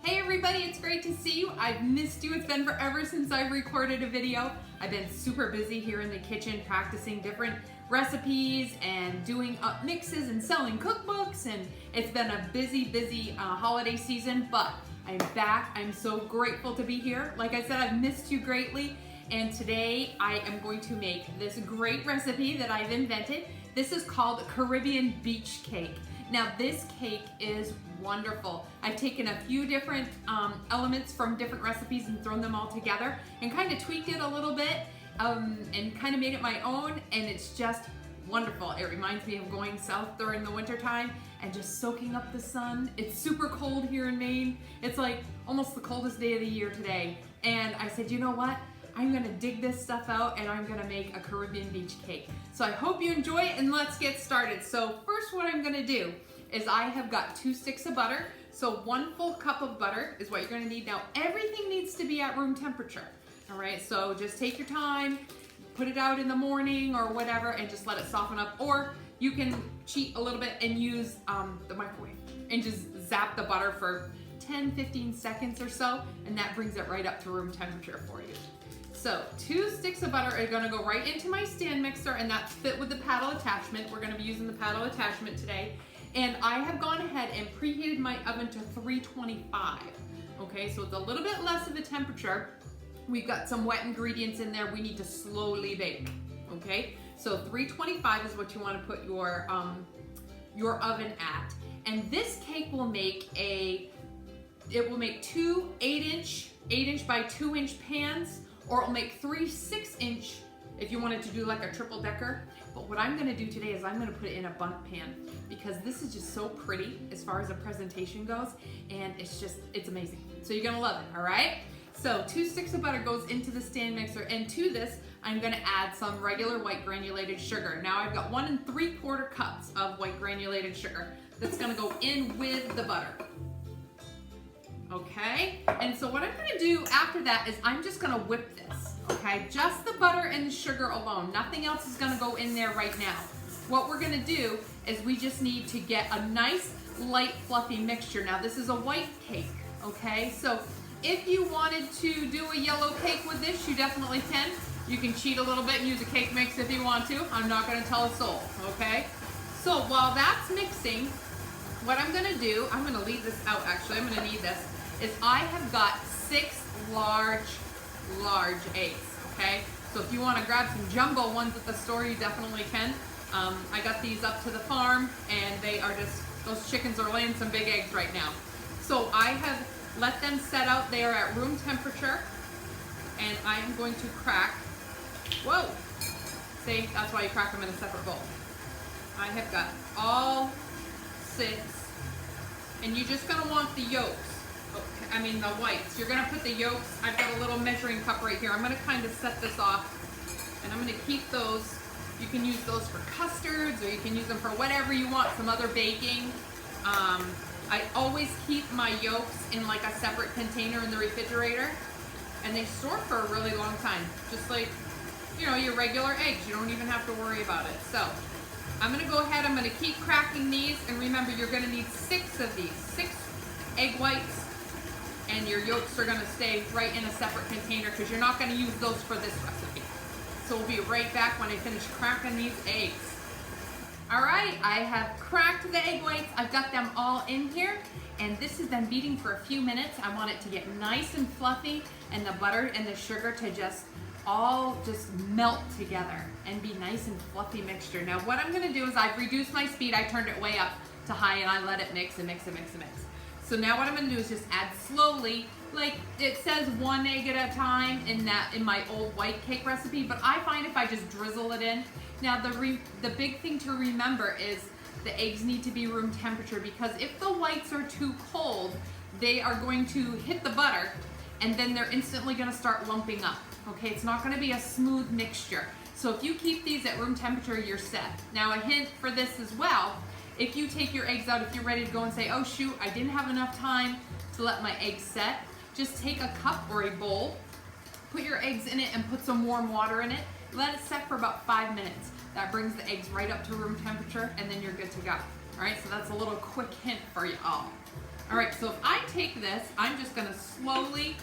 Hey everybody, it's great to see you. I've missed you. It's been forever since I've recorded a video. I've been super busy here in the kitchen practicing different recipes and doing up mixes and selling cookbooks, and it's been a busy holiday season, but I'm back. I'm so grateful to be here. Like I said, I've missed you greatly, and today I am going to make this great recipe that I've invented. This is called Caribbean Beach Cake. Now this cake is wonderful. I've taken a few different elements from different recipes and thrown them all together and kind of tweaked it a little bit and kind of made it my own, and it's just wonderful. It reminds me of going south during the winter time and just soaking up the sun. It's super cold here in Maine. It's like almost the coldest day of the year today, and I said, you know what? I'm gonna dig this stuff out and I'm gonna make a Caribbean beach cake. So I hope you enjoy it, and let's get started. So first what I'm gonna do is I have got 2 sticks of butter. So 1 full cup of butter is what you're gonna need. Now everything needs to be at room temperature. All right, so just take your time, put it out in the morning or whatever and just let it soften up. Or you can cheat a little bit and use the microwave and just zap the butter for 10-15 seconds or so, and that brings it right up to room temperature for you. So 2 sticks of butter are gonna go right into my stand mixer, and that's fit with the paddle attachment. We're gonna be using the paddle attachment today. And I have gone ahead and preheated my oven to 325. Okay, so it's a little bit less of a temperature. We've got some wet ingredients in there we need to slowly bake. Okay, so 325 is what you wanna put your oven at. And this cake will make it will make 2 8-inch by 2-inch pans, or it'll make 3 6-inch if you wanted to do like a triple decker. But what I'm gonna do today is I'm gonna put it in a bundt pan, because this is just so pretty as far as a presentation goes, and it's amazing. So you're gonna love it, all right? So 2 sticks of butter goes into the stand mixer, and to this, I'm gonna add some regular white granulated sugar. Now I've got 1 3/4 cups of white granulated sugar that's gonna go in with the butter. Okay, and so what I'm gonna do after that is I'm just gonna whip this, okay? Just the butter and the sugar alone. Nothing else is gonna go in there right now. What we're gonna do is we just need to get a nice, light, fluffy mixture. Now this is a white cake, okay? So if you wanted to do a yellow cake with this, you definitely can. You can cheat a little bit and use a cake mix if you want to. I'm not gonna tell a soul, okay? So while that's mixing, what I'm gonna do, I'm gonna leave this out actually, I'm gonna need this, is I have got 6 large eggs, okay? So if you wanna grab some jumbo ones at the store, you definitely can. I got these up to the farm, and they are just, those chickens are laying some big eggs right now. So I have let them set out. They are at room temperature, and I am going to crack, whoa, see, that's why you crack them in a separate bowl. I have got all 6, and you're just gonna want the yolks. Okay, I mean the whites. You're gonna put the yolks. I've got a little measuring cup right here. I'm gonna kind of set this off, and I'm gonna keep those. You can use those for custards, or you can use them for whatever you want, some other baking. I always keep my yolks in like a separate container in the refrigerator, and they store for a really long time. Just like, you know, your regular eggs. You don't even have to worry about it. So I'm gonna go ahead, I'm gonna keep cracking these, and remember you're gonna need 6 of these, 6 egg whites, and your yolks are gonna stay right in a separate container because you're not gonna use those for this recipe. So we'll be right back when I finish cracking these eggs. All right, I have cracked the egg whites. I've got them all in here, and this has been beating for a few minutes. I want it to get nice and fluffy, and the butter and the sugar to just all melt together and be nice and fluffy mixture. Now what I'm gonna do is I've reduced my speed. I turned it way up to high, and I let it mix and mix and mix and mix. So now what I'm gonna do is just add slowly, like it says 1 egg at a time in my old white cake recipe, but I find if I just drizzle it in. Now the big thing to remember is the eggs need to be room temperature, because if the whites are too cold, they are going to hit the butter, and then they're instantly gonna start lumping up. Okay, it's not gonna be a smooth mixture. So if you keep these at room temperature, you're set. Now a hint for this as well, if you take your eggs out, if you're ready to go and say, oh shoot, I didn't have enough time to let my eggs set, just take a cup or a bowl, put your eggs in it, and put some warm water in it. Let it set for about 5 minutes. That brings the eggs right up to room temperature, and then you're good to go. All right, so that's a little quick hint for you all. All right, so if I take this, I'm just gonna slowly,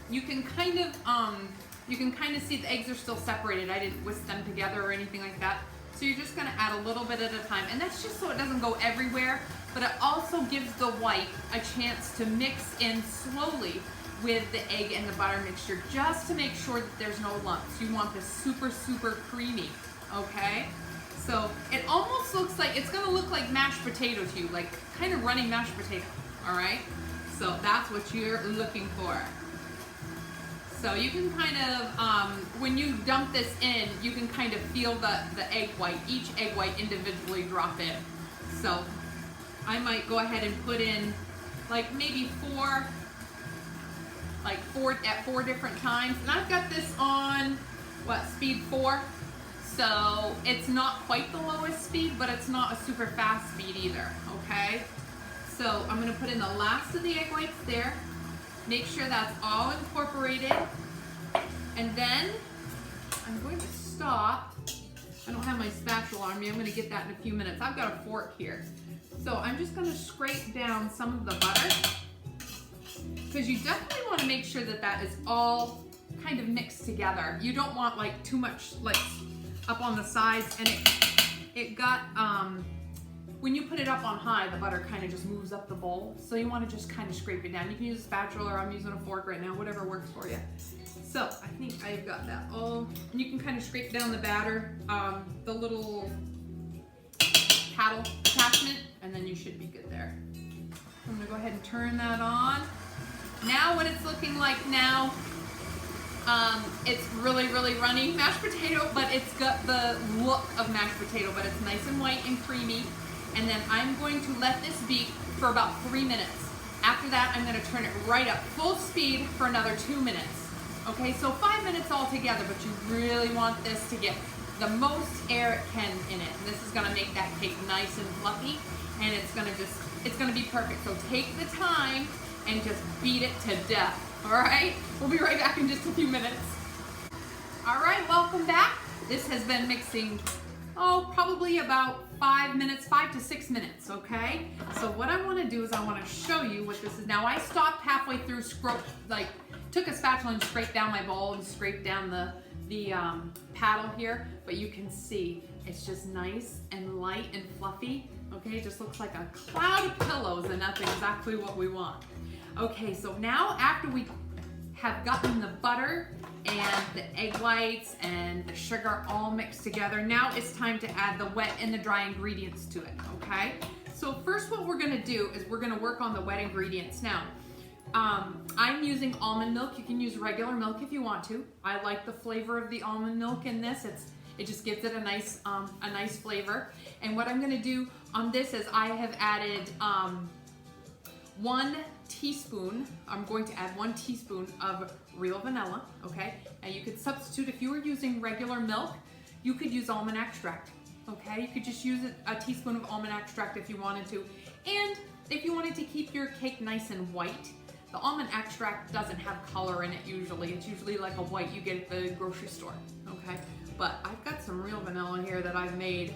you can kind of see the eggs are still separated. I didn't whisk them together or anything like that. So you're just gonna add a little bit at a time. And that's just so it doesn't go everywhere, but it also gives the white a chance to mix in slowly with the egg and the butter mixture, just to make sure that there's no lumps. You want this super, super creamy, okay? So it almost looks like, it's gonna look like mashed potato to you, like kind of runny mashed potato, all right? So that's what you're looking for. So you can kind of, when you dump this in, you can kind of feel the egg white, each egg white individually drop in. So I might go ahead and put in like maybe four at four different times. And I've got this on, what, speed 4? So it's not quite the lowest speed, but it's not a super fast speed either, okay? So I'm gonna put in the last of the egg whites there. Make sure that's all incorporated. And then I'm going to stop. I don't have my spatula on me. I'm gonna get that in a few minutes. I've got a fork here. So I'm just gonna scrape down some of the butter, because you definitely want to make sure that that is all kind of mixed together. You don't want like too much like up on the sides, and it got, when you put it up on high, the butter kind of just moves up the bowl. So you want to just kind of scrape it down. You can use a spatula, or I'm using a fork right now, whatever works for you. So I think I've got that all, and you can kind of scrape down the batter, the little paddle attachment, and then you should be good there. I'm gonna go ahead and turn that on. Now what it's looking like now, it's really, really runny mashed potato, but it's got the look of mashed potato, but it's nice and white and creamy. And then I'm going to let this beat for about 3 minutes. After that, I'm gonna turn it right up full speed for another 2 minutes. Okay, so 5 minutes altogether, but you really want this to get the most air it can in it. And this is gonna make that cake nice and fluffy, and it's gonna be perfect. So take the time and just beat it to death, all right? We'll be right back in just a few minutes. All right, welcome back. This has been mixing, probably about 5 to 6 minutes, okay? So what I wanna do is I wanna show you what this is. Now I stopped halfway through, took a spatula and scraped down my bowl and scraped down the paddle here, but you can see it's just nice and light and fluffy, okay? It just looks like a cloud of pillows, and that's exactly what we want. Okay, so now after we have gotten the butter and the egg whites and the sugar all mixed together, now it's time to add the wet and the dry ingredients to it, okay? So first what we're gonna do is we're gonna work on the wet ingredients. Now, I'm using almond milk. You can use regular milk if you want to. I like the flavor of the almond milk in this. It just gives it a nice flavor. And what I'm gonna do on this is I have added 1 teaspoon. I'm going to add 1 teaspoon of real vanilla, okay? Now you could substitute, if you were using regular milk, you could use almond extract, okay? You could just use a teaspoon of almond extract if you wanted to. And if you wanted to keep your cake nice and white, the almond extract doesn't have color in it usually. It's usually like a white you get at the grocery store, okay? But I've got some real vanilla here that I've made.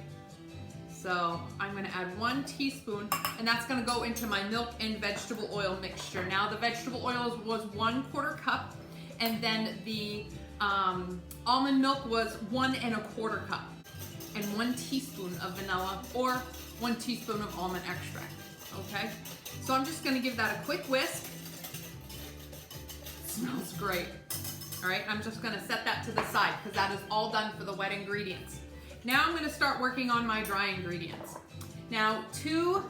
So I'm gonna add 1 teaspoon, and that's gonna go into my milk and vegetable oil mixture. Now the vegetable oil was 1/4 cup, and then the almond milk was 1 1/4 cup, and 1 teaspoon of vanilla or 1 teaspoon of almond extract, okay? So I'm just gonna give that a quick whisk. Smells great. All right, I'm just gonna set that to the side because that is all done for the wet ingredients. Now I'm gonna start working on my dry ingredients. Now to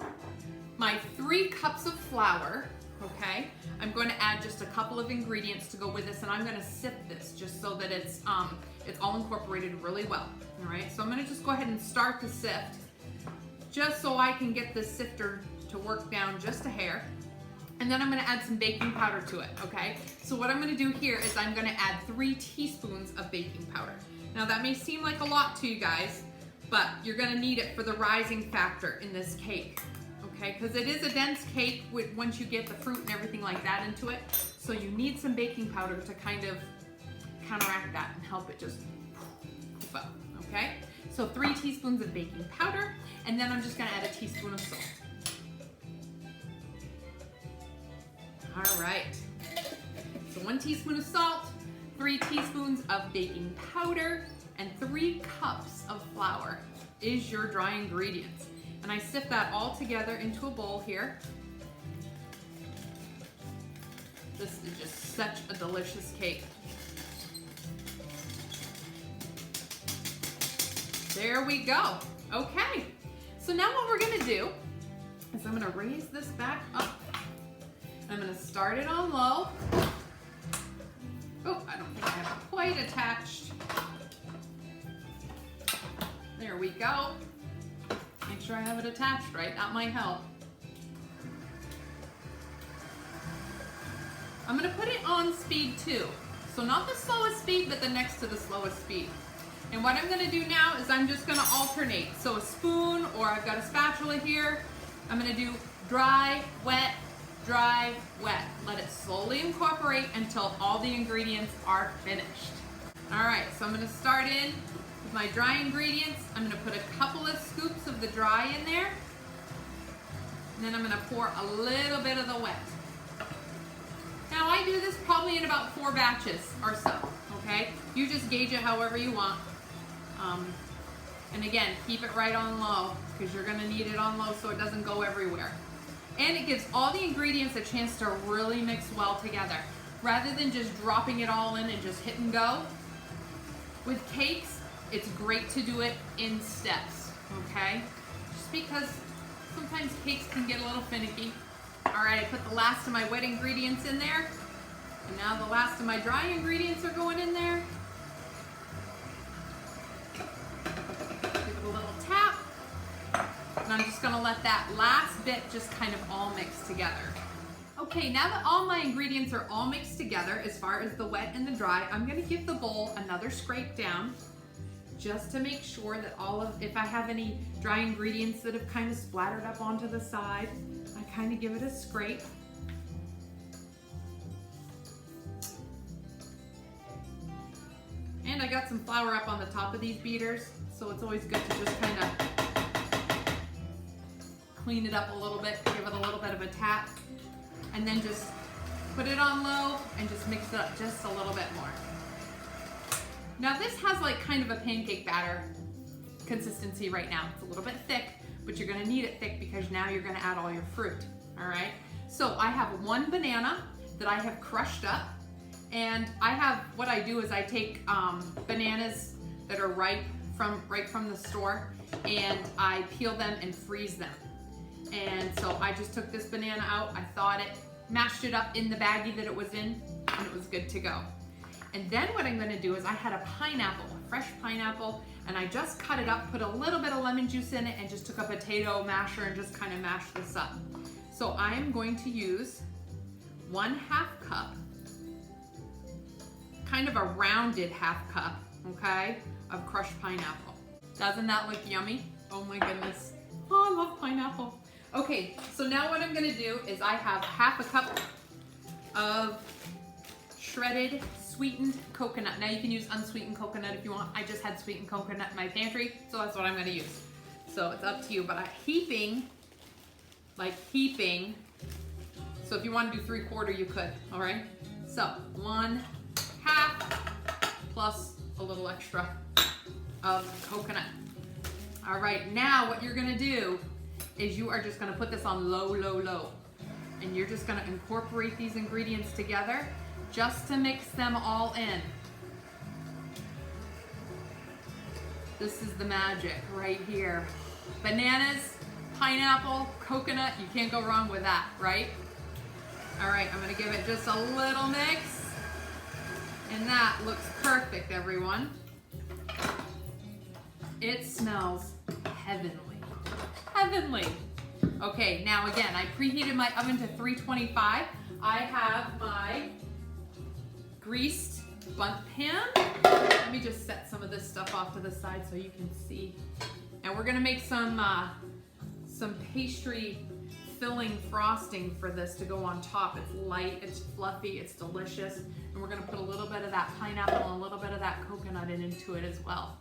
my 3 cups of flour, okay, I'm going to add just a couple of ingredients to go with this, and I'm gonna sift this just so that it's all incorporated really well, all right? So I'm gonna just go ahead and start to sift just so I can get this sifter to work down just a hair. And then I'm gonna add some baking powder to it, okay? So what I'm gonna do here is I'm gonna add 3 teaspoons of baking powder. Now that may seem like a lot to you guys, but you're gonna need it for the rising factor in this cake, okay? Because it is a dense cake once you get the fruit and everything like that into it. So you need some baking powder to kind of counteract that and help it just poof up, okay? So 3 teaspoons of baking powder, and then I'm just gonna add a teaspoon of salt. All right. So 1 teaspoon of salt, 3 teaspoons of baking powder, and 3 cups of flour is your dry ingredients. And I sift that all together into a bowl here. This is just such a delicious cake. There we go. Okay. So now what we're gonna do is I'm gonna raise this back up. I'm gonna start it on low. Oh, I don't think I have it quite attached. There we go. Make sure I have it attached right, that might help. I'm gonna put it on speed 2. So not the slowest speed, but the next to the slowest speed. And what I'm gonna do now is I'm just gonna alternate. So a spoon, or I've got a spatula here. I'm gonna do dry, wet, dry, wet. Let it slowly incorporate until all the ingredients are finished. All right, so I'm gonna start in with my dry ingredients. I'm gonna put a couple of scoops of the dry in there. And then I'm gonna pour a little bit of the wet. Now I do this probably in about 4 batches or so, okay? You just gauge it however you want. And again, keep it right on low because you're gonna need it on low so it doesn't go everywhere. And it gives all the ingredients a chance to really mix well together. Rather than just dropping it all in and just hit and go. With cakes, it's great to do it in steps, okay? Just because sometimes cakes can get a little finicky. All right, I put the last of my wet ingredients in there. And now the last of my dry ingredients are going in there. Give it a little tap. And I'm just gonna let that last bit just kind of all mix together. Okay, now that all my ingredients are all mixed together, as far as the wet and the dry, I'm gonna give the bowl another scrape down just to make sure that if I have any dry ingredients that have kind of splattered up onto the side, I kind of give it a scrape. And I got some flour up on the top of these beaters, so it's always good to just kind of clean it up a little bit, give it a little bit of a tap, and then just put it on low and just mix it up just a little bit more. Now this has like kind of a pancake batter consistency right now. It's a little bit thick, but you're gonna need it thick because now you're gonna add all your fruit, all right? So I have 1 banana that I have crushed up, and what I do is I take bananas that are right from the store, and I peel them and freeze them. And so I just took this banana out, I thawed it, mashed it up in the baggie that it was in, and it was good to go. And then what I'm gonna do is I had a pineapple, a fresh pineapple, and I just cut it up, put a little bit of lemon juice in it, and just took a potato masher and just kind of mashed this up. So I am going to use 1/2 cup, kind of a rounded 1/2 cup, okay, of crushed pineapple. Doesn't that look yummy? Oh my goodness. Oh, I love pineapple. Okay, so now what I'm gonna do is I have 1/2 cup of shredded sweetened coconut. Now you can use unsweetened coconut if you want. I just had sweetened coconut in my pantry, so that's what I'm gonna use. So it's up to you, but heaping. So if you want to do 3/4, you could, all right? So 1/2 plus a little extra of coconut. All right, now what you're gonna do is you are just gonna put this on low, low, low. And you're just gonna incorporate these ingredients together just to mix them all in. This is the magic right here. Bananas, pineapple, coconut, you can't go wrong with that, right? All right, I'm gonna give it just a little mix. And that looks perfect, everyone. It smells heavenly. Heavenly. Okay, now again, I preheated my oven to 325. I have my greased bundt pan. Let me just set some of this stuff off to the side so you can see. And we're gonna make some pastry filling frosting for this to go on top. It's light, it's fluffy, it's delicious. And we're gonna put a little bit of that pineapple and a little bit of that coconut into it as well.